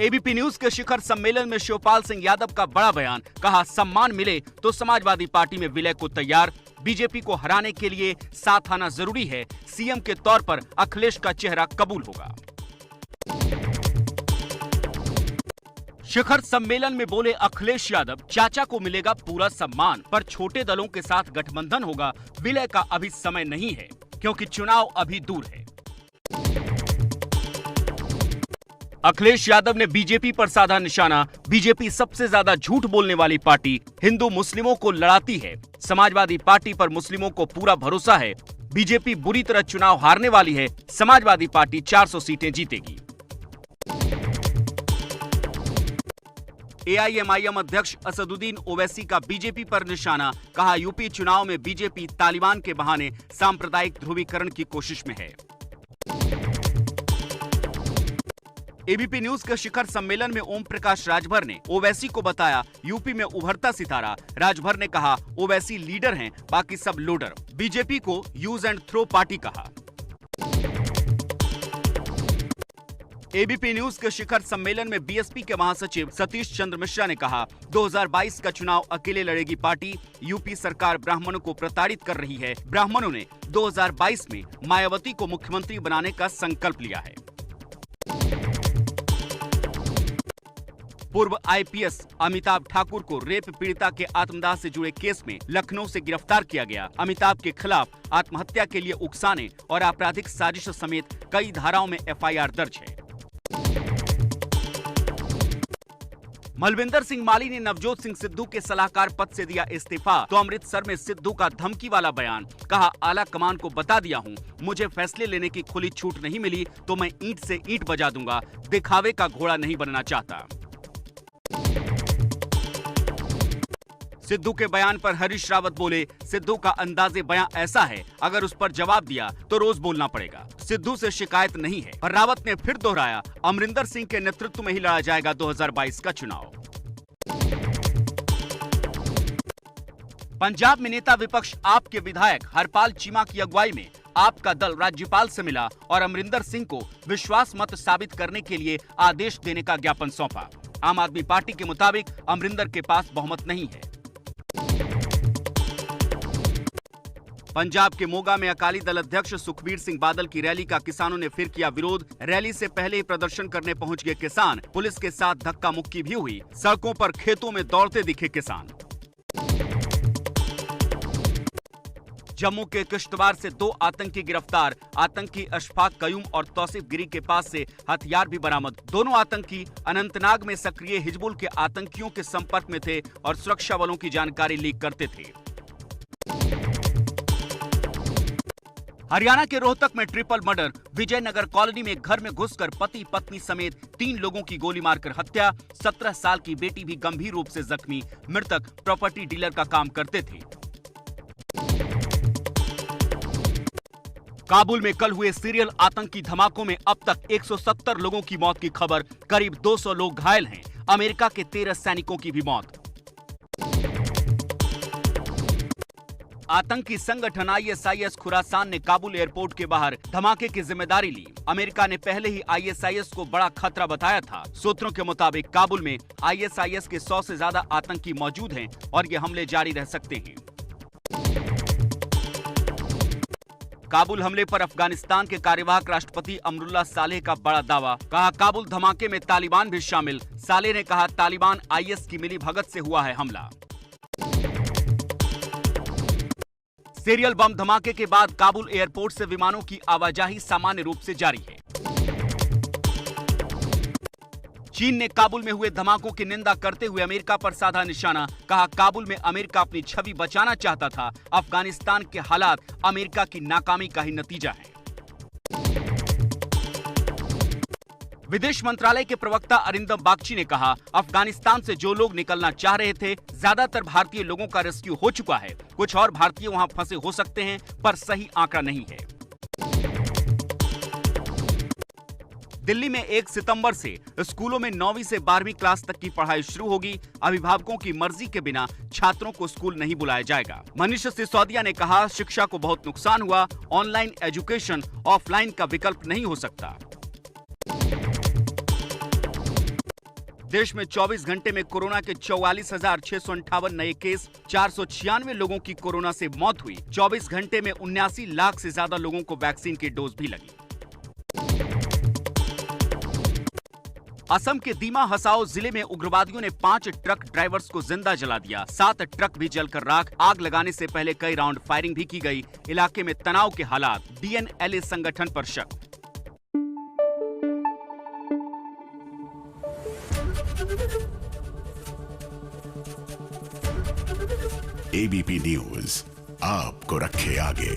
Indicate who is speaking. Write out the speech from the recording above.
Speaker 1: ABP news के शिखर सम्मेलन में शिवपाल सिंह यादव का बड़ा बयान, कहा सम्मान मिले तो समाजवादी पार्टी में विलय को तैयार, बीजेपी को हराने के लिए साथ आना जरूरी है, सीएम के तौर पर अखिलेश का चेहरा कबूल होगा। शिखर सम्मेलन में बोले अखिलेश यादव, चाचा को मिलेगा पूरा सम्मान, पर छोटे दलों के साथ गठबंधन होगा, विलय का अभी समय नहीं है क्योंकि चुनाव अभी दूर है। अखिलेश यादव ने बीजेपी पर साधा निशाना, बीजेपी सबसे ज्यादा झूठ बोलने वाली पार्टी, हिंदू मुस्लिमों को लड़ाती है, समाजवादी पार्टी पर मुस्लिमों को पूरा भरोसा है, बीजेपी बुरी तरह चुनाव हारने वाली है, समाजवादी पार्टी 400 सीटें जीतेगी। एआईएमआईएम अध्यक्ष असदुद्दीन ओवैसी का बीजेपी पर निशाना, कहा यूपी चुनाव में बीजेपी तालिबान के बहाने सांप्रदायिक ध्रुवीकरण की कोशिश में है। एबीपी न्यूज के शिखर सम्मेलन में ओम प्रकाश राजभर ने ओवैसी को बताया यूपी में उभरता सितारा। राजभर ने कहा ओवैसी लीडर हैं, बाकी सब लोडर, बीजेपी को यूज एंड थ्रो पार्टी कहा। एबीपी न्यूज के शिखर सम्मेलन में बीएसपी के महासचिव सतीश चंद्र मिश्रा ने कहा 2022 का चुनाव अकेले लड़ेगी पार्टी, यूपी सरकार ब्राह्मणों को प्रताड़ित कर रही है, ब्राह्मणों ने 2022 में मायावती को मुख्यमंत्री बनाने का संकल्प लिया है। पूर्व आईपीएस अमिताभ ठाकुर को रेप पीड़िता के आत्मदाह से जुड़े केस में लखनऊ से गिरफ्तार किया गया। अमिताभ के खिलाफ आत्महत्या के लिए उकसाने और आपराधिक साजिश समेत कई धाराओं में एफआईआर दर्ज है। मलविंदर सिंह माली ने नवजोत सिंह सिद्धू के सलाहकार पद से दिया इस्तीफा, तो अमृतसर में सिद्धू का धमकी वाला बयान, कहा आला कमान को बता दिया हूं, मुझे फैसले लेने की खुली छूट नहीं मिली तो मैं ईंट से ईंट बजा दूंगा, दिखावे का घोड़ा नहीं बनना चाहता। सिद्धू के बयान पर हरीश रावत बोले सिद्धू का अंदाजे बयां ऐसा है, अगर उस पर जवाब दिया तो रोज बोलना पड़ेगा, सिद्धू से शिकायत नहीं है। पर रावत ने फिर दोहराया अमरिंदर सिंह के नेतृत्व में ही लड़ा जाएगा 2022 का चुनाव। पंजाब में नेता विपक्ष आप के विधायक हरपाल चीमा की अगुवाई में आपका दल राज्यपाल से मिला और अमरिंदर सिंह को विश्वास मत साबित करने के लिए आदेश देने का ज्ञापन सौंपा। आम आदमी पार्टी के मुताबिक अमरिंदर के पास बहुमत नहीं है। पंजाब के मोगा में अकाली दल अध्यक्ष सुखबीर सिंह बादल की रैली का किसानों ने फिर किया विरोध। रैली से पहले ही प्रदर्शन करने पहुंच गए किसान, पुलिस के साथ धक्का मुक्की भी हुई, सड़कों पर खेतों में दौड़ते दिखे किसान। जम्मू के किश्तवाड़ से 2 आतंकी गिरफ्तार, आतंकी अशफाक कयूम और तौसीफ गिरी के पास से हथियार भी बरामद। दोनों आतंकी अनंतनाग में सक्रिय हिजबुल के आतंकियों के संपर्क में थे और सुरक्षा बलों की जानकारी लीक करते थे। हरियाणा के रोहतक में ट्रिपल मर्डर, विजयनगर कॉलोनी में घर में घुसकर पति पत्नी समेत 3 लोगों की गोली मारकर हत्या, 17 साल की बेटी भी गंभीर रूप से जख्मी, मृतक प्रॉपर्टी डीलर का काम करते थे। काबुल में कल हुए सीरियल आतंकी धमाकों में अब तक 170 लोगों की मौत की खबर, करीब 200 लोग घायल हैं, अमेरिका के 13 सैनिकों की भी मौत। आतंकी संगठन आईएसआईएस खुरासान ने काबुल एयरपोर्ट के बाहर धमाके की जिम्मेदारी ली। अमेरिका ने पहले ही आईएसआईएस को बड़ा खतरा बताया था। सूत्रों के मुताबिक काबुल में आईएसआईएस के 100 से ज्यादा आतंकी मौजूद हैं और ये हमले जारी रह सकते हैं। काबुल हमले पर अफगानिस्तान के कार्यवाहक राष्ट्रपति अमरुल्लाह सालेह का बड़ा दावा, कहा काबुल धमाके में तालिबान भी शामिल। सालेह ने कहा तालिबान आईएस की मिली भगत से हुआ है हमला। सीरियल बम धमाके के बाद काबुल एयरपोर्ट से विमानों की आवाजाही सामान्य रूप से जारी है। चीन ने काबुल में हुए धमाकों की निंदा करते हुए अमेरिका पर साधा निशाना, कहा काबुल में अमेरिका अपनी छवि बचाना चाहता था, अफगानिस्तान के हालात अमेरिका की नाकामी का ही नतीजा है। विदेश मंत्रालय के प्रवक्ता अरिंदम बागची ने कहा अफगानिस्तान से जो लोग निकलना चाह रहे थे, ज्यादातर भारतीय लोगों का रेस्क्यू हो चुका है, कुछ और भारतीय वहां फंसे हो सकते हैं, पर सही आंकड़ा नहीं है। दिल्ली में 1 सितंबर से स्कूलों में 9वीं से 12वीं क्लास तक की पढ़ाई शुरू होगी। अभिभावकों की मर्जी के बिना छात्रों को स्कूल नहीं बुलाया जाएगा। मनीष सिसोदिया ने कहा शिक्षा को बहुत नुकसान हुआ, ऑनलाइन एजुकेशन ऑफलाइन का विकल्प नहीं हो सकता। देश में 24 घंटे में कोरोना के 44,658 नए केस, 496 लोगों की कोरोना से मौत हुई। 24 घंटे में 79 लाख से ज्यादा लोगों को वैक्सीन की डोज भी लगी। असम के दीमा हसाओ जिले में उग्रवादियों ने 5 ट्रक ड्राइवर्स को जिंदा जला दिया। 7 ट्रक भी जलकर राख। आग लगाने से पहले कई राउंड फायरिंग भी की गई। इलाके में तनाव के हालात। DNLA संगठन पर शक।
Speaker 2: ABP न्यूज आपको रखे आगे।